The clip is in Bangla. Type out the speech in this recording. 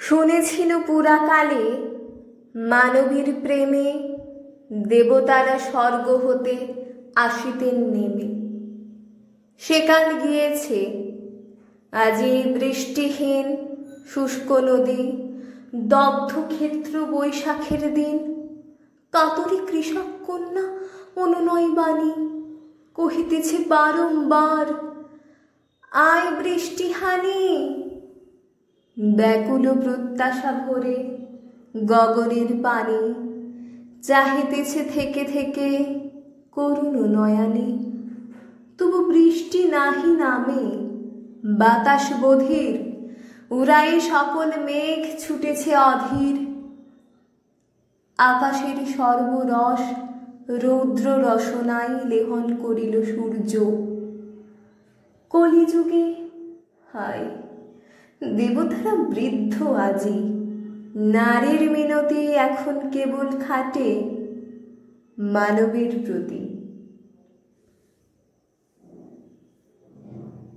শুনেছিল পুরাকালে মানবীর প্রেমে দেবতারা স্বর্গ হতে আসিতেন নেমে। সেকাল গিয়েছে, আজি বৃষ্টিহীন শুষ্ক নদী, দগ্ধ ক্ষেত্র বৈশাখের দিন। কাতরী কৃষক কন্যা অনুনয় বাণী কহিতেছে বারংবার, আয় বৃষ্টিহানি। ব্যাকুল প্রত্যাশা ভরে গগনের পানি চাহিতেছে থেকে থেকে করুণ নয়নে। তবু বৃষ্টি নাহি নামে, বাতাস বধির, উড়ায়ে সকল মেঘ ছুটেছে অধীর। আকাশের সর্বরস রৌদ্র রসনায় লেহন করিল সূর্য। কলিযুগে হায়, দেবতারা বৃদ্ধ আজি, নারীর মিনতি এখন কেবল খাটে মানবের প্রতি।